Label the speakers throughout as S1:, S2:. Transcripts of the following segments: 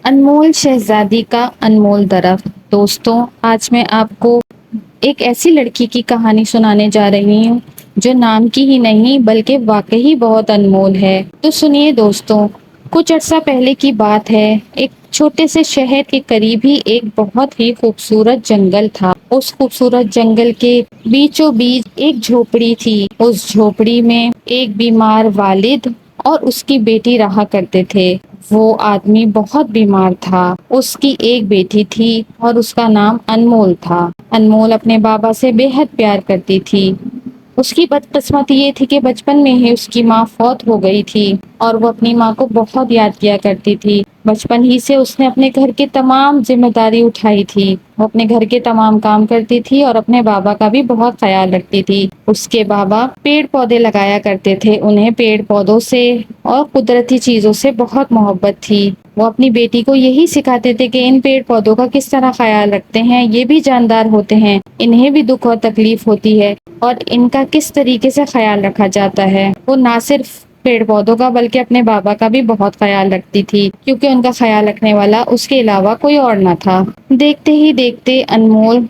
S1: انمول شہزادی کا انمول درخت۔ دوستوں، آج میں آپ کو ایک ایسی لڑکی کی کہانی سنانے جا رہی ہوں جو نام کی ہی نہیں بلکہ واقعی بہت انمول ہے۔ تو سنیے دوستوں، کچھ عرصہ پہلے کی بات ہے۔ ایک چھوٹے سے شہر کے قریب ہی ایک بہت ہی خوبصورت جنگل تھا۔ اس خوبصورت جنگل کے بیچوں بیچ ایک جھوپڑی تھی۔ اس جھوپڑی میں ایک بیمار والد اور اس کی بیٹی رہا کرتے تھے۔ وہ آدمی بہت بیمار تھا۔ اس کی ایک بیٹی تھی اور اس کا نام انمول تھا۔ انمول اپنے بابا سے بے حد پیار کرتی تھی۔ اس کی بدقسمتی یہ تھی کہ بچپن میں ہی اس کی ماں فوت ہو گئی تھی اور وہ اپنی ماں کو بہت یاد کیا کرتی تھی۔ بچپن ہی سے اس نے اپنے گھر کی تمام ذمہ داری اٹھائی تھی۔ وہ اپنے گھر کے تمام کام کرتی تھی اور اپنے بابا کا بھی بہت خیال رکھتی تھی۔ اس کے بابا پیڑ پودے لگایا کرتے تھے۔ انہیں پیڑ پودوں سے اور قدرتی چیزوں سے بہت محبت تھی۔ وہ اپنی بیٹی کو یہی سکھاتے تھے کہ ان پیڑ پودوں کا کس طرح خیال رکھتے ہیں، یہ بھی جاندار ہوتے ہیں، انہیں بھی دکھ اور تکلیف ہوتی ہے اور ان کا کس طریقے سے خیال رکھا جاتا ہے۔ وہ نہ صرف پیڑ پودوں کا بلکہ اپنے بابا کا بھی بہت خیال رکھتی تھی، کیونکہ ان کا خیال رکھنے والا اس کے علاوہ کوئی اور نہ تھا۔ دیکھتے ہی دیکھتے انمول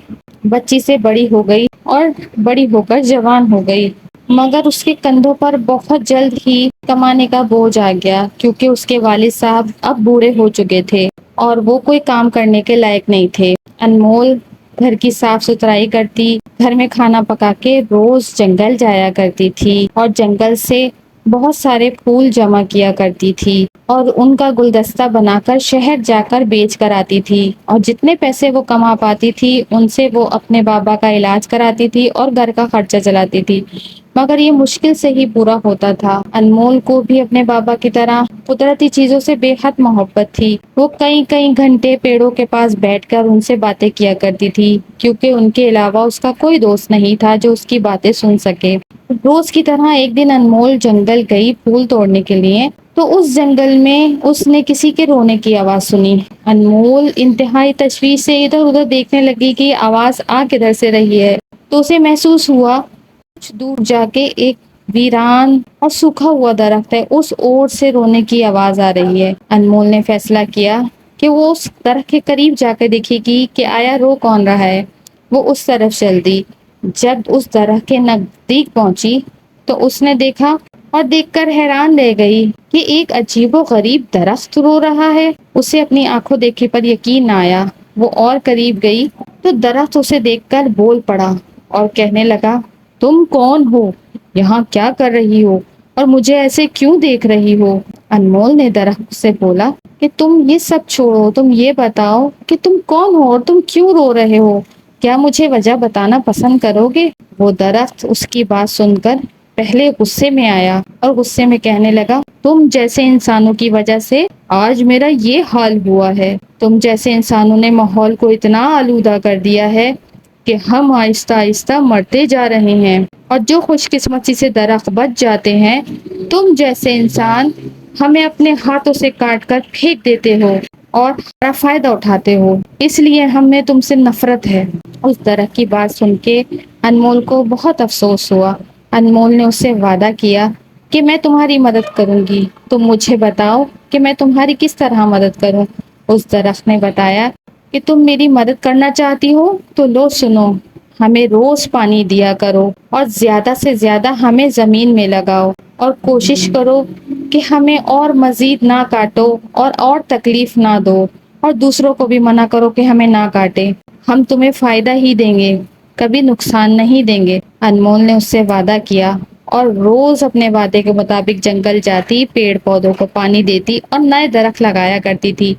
S1: بچی سے بڑی ہو گئی اور بڑی ہو کر جوان ہو گئی، مگر اس کے کندھوں پر بہت جلد ہی کمانے کا بوجھ آ گیا، کیونکہ اس کے والد صاحب اب بوڑھے ہو چکے تھے اور وہ کوئی کام کرنے کے لائق نہیں تھے۔ انمول گھر کی صاف ستھرائی کرتی، گھر میں کھانا پکا کے روز جنگل جایا کرتی تھی اور جنگل سے بہت سارے پھول جمع کیا کرتی تھی اور ان کا گلدستہ بنا کر شہر جا کر بیچ کر آتی تھی، اور جتنے پیسے وہ کما پاتی تھی ان سے وہ اپنے بابا کا علاج کراتی تھی اور گھر کا خرچہ چلاتی تھی، مگر یہ مشکل سے ہی پورا ہوتا تھا۔ انمول کو بھی اپنے بابا کی طرح قدرتی چیزوں سے بے حد محبت تھی۔ وہ کئی کئی گھنٹے پیڑوں کے پاس بیٹھ کر ان سے باتیں کیا کرتی تھی، کیونکہ ان کے علاوہ اس کا کوئی دوست نہیں تھا جو اس کی باتیں سن سکے۔ روز کی طرح ایک دن انمول جنگل گئی پھول توڑنے کے لیے، تو اس جنگل میں اس نے کسی کے رونے کی آواز سنی۔ انمول انتہائی تشویش سے ادھر ادھر دیکھنے لگی کہ آواز آ کدھر سے رہی ہے، تو اسے محسوس ہوا کچھ دور جا کے ایک ویران اور سوکھا ہوا درخت ہے، اس اور سے رونے کی آواز آ رہی ہے۔ انمول نے فیصلہ کیا کہ وہ اس درخت کے قریب جا کے دیکھے گی کہ آیا رو کون رہا ہے۔ وہ اس طرف چل دی۔ جب اس درخت کے نزدیک پہنچی تو اس نے دیکھا اور دیکھ کر حیران رہ گئی کہ ایک عجیب و غریب درخت رو رہا ہے۔ اسے اپنی آنکھوں دیکھے پر یقین نہ آیا۔ وہ اور قریب گئی تو درخت اسے دیکھ کر بول پڑا اور کہنے لگا، تم کون ہو؟ یہاں کیا کر رہی ہو اور مجھے ایسے کیوں دیکھ رہی ہو؟ انمول نے درخت سے بولا کہ تم یہ سب چھوڑو، تم یہ بتاؤ کہ تم کون ہو اور تم کیوں رو رہے ہو؟ کیا مجھے وجہ بتانا پسند کرو گے؟ وہ درخت اس کی بات سن کر پہلے غصے میں آیا اور غصے میں کہنے لگا، تم جیسے انسانوں کی وجہ سے آج میرا یہ حال ہوا ہے۔ تم جیسے انسانوں نے ماحول کو اتنا آلودہ کر دیا ہے کہ ہم آہستہ آہستہ مرتے جا رہے ہیں، اور جو خوش قسمتی سے درخت بچ جاتے ہیں، تم جیسے انسان ہمیں اپنے ہاتھوں سے کاٹ کر پھینک دیتے ہو اور ہمارا فائدہ اٹھاتے ہو، اس لیے ہمیں تم سے نفرت ہے۔ اس درخت کی بات سن کے انمول کو بہت افسوس ہوا۔ انمول نے اس سے وعدہ کیا کہ میں تمہاری مدد کروں گی، تم مجھے بتاؤ کہ میں تمہاری کس طرح مدد کروں۔ اس درخت نے بتایا کہ تم میری مدد کرنا چاہتی ہو تو لو سنو، ہمیں روز پانی دیا کرو اور زیادہ سے زیادہ ہمیں زمین میں لگاؤ، اور کوشش کرو کہ ہمیں اور مزید نہ کاٹو اور تکلیف نہ دو، اور دوسروں کو بھی منع کرو کہ ہمیں نہ کاٹے۔ ہم تمہیں فائدہ ہی دیں گے، کبھی نقصان نہیں دیں گے۔ انمول نے اس سے وعدہ کیا اور روز اپنے وعدے کے مطابق جنگل جاتی، پیڑ پودوں کو پانی دیتی اور نئے درخت لگایا کرتی تھی۔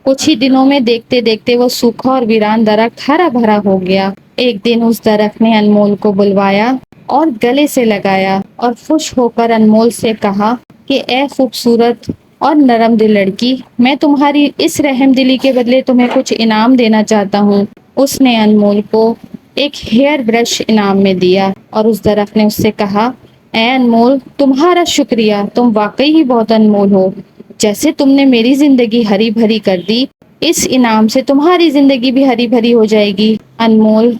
S1: کچھ ہی دنوں میں دیکھتے دیکھتے وہ سوکھا اور ویران درخت ہرا بھرا ہو گیا۔ ایک دن اس درخت نے انمول کو بلوایا اور گلے سے لگایا اور خوش ہو کر انمول سے کہا کہ اے خوبصورت اور نرم دل لڑکی، میں تمہاری اس رحم دلی کے بدلے تمہیں کچھ انعام دینا چاہتا ہوں۔ اس نے انمول کو ایک ہیئر برش انعام میں دیا اور اس درخت نے اس سے کہا، اے انمول، تمہارا شکریہ، تم واقعی ہی بہت انمول ہو۔ جیسے تم نے میری زندگی ہری بھری کر دی، اس انعام سے تمہاری زندگی بھی ہری بھری ہو جائے گی۔ انمول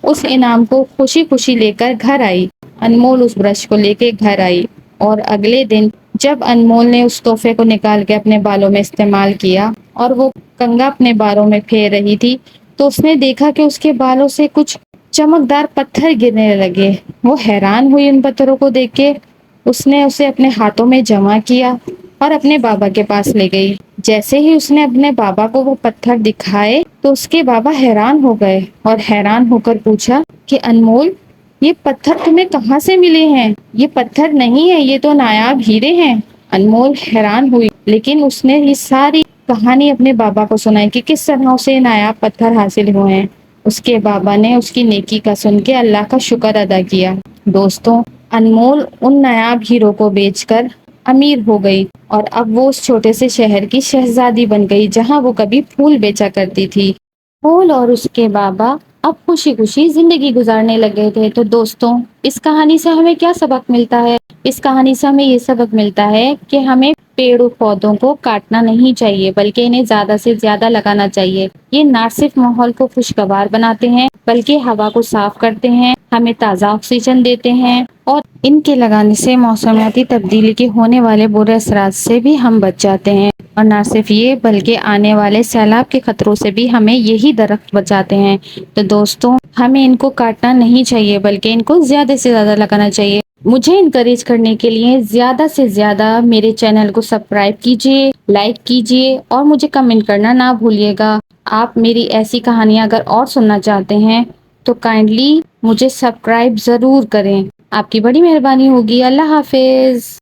S1: اس انعام کو خوشی خوشی لے کر گھر آئی۔ انمول اس برش کو لے کے گھر آئی اور اگلے دن جب انمول نے اس تحفے کو نکال کے اپنے بالوں میں استعمال کیا اور وہ کنگا اپنے بالوں میں پھیر رہی تھی تو اس نے دیکھا کہ اس کے بالوں سے کچھ چمکدار پتھر گرنے لگے۔ وہ حیران ہوئی ان پتھروں کو دیکھ کے۔ اس نے اسے اپنے ہاتھوں میں جمع کیا اور اپنے بابا کے پاس لے گئی۔ جیسے ہی اس نے اپنے بابا کو وہ پتھر دکھائے تو اس کے بابا حیران ہو گئے اور حیران ہو کر پوچھا کہ انمول، یہ پتھر تمہیں کہاں سے ملے ہیں؟ یہ پتھر نہیں ہے، یہ تو نایاب ہیرے ہیں۔ انمول حیران ہوئی، لیکن اس نے یہ ساری کہانی اپنے بابا کو سنائی کہ کس طرح اسے نایاب پتھر حاصل ہوئے ہیں۔ اس کے بابا نے اس کی نیکی کا سن کے اللہ کا شکر ادا کیا۔ دوستوں، انمول ان نایاب ہیروں کو بیچ کر امیر ہو گئی اور اب وہ اس چھوٹے سے شہر کی شہزادی بن گئی جہاں وہ کبھی پھول بیچا کرتی تھی۔ پھول اور اس کے بابا اب خوشی خوشی زندگی گزارنے لگے تھے۔ تو دوستوں، اس کہانی سے ہمیں کیا سبق ملتا ہے؟ اس کہانی سے ہمیں یہ سبق ملتا ہے کہ ہمیں پیڑ اور پودوں کو کاٹنا نہیں چاہیے بلکہ انہیں زیادہ سے زیادہ لگانا چاہیے۔ یہ نہ صرف ماحول کو خوشگوار بناتے ہیں بلکہ ہوا کو صاف کرتے ہیں، ہمیں تازہ آکسیجن دیتے ہیں اور ان کے لگانے سے موسمیاتی تبدیلی کے ہونے والے برے اثرات سے بھی ہم بچ جاتے ہیں۔ اور نہ صرف یہ بلکہ آنے والے سیلاب کے خطروں سے بھی ہمیں یہی درخت بچاتے ہیں۔ تو دوستوں، ہمیں ان کو کاٹنا نہیں چاہیے بلکہ ان کو زیادہ سے زیادہ لگانا چاہیے۔ مجھے انکریج کرنے کے لیے زیادہ سے زیادہ میرے چینل کو سبسکرائب کیجیے، لائک کیجیے اور مجھے کمنٹ کرنا نہ بھولیے گا۔ آپ میری ایسی کہانیاں اگر اور سننا چاہتے ہیں تو کائنڈلی مجھے سبسکرائب ضرور کریں۔ آپ کی بڑی مہربانی ہوگی۔ اللہ حافظ۔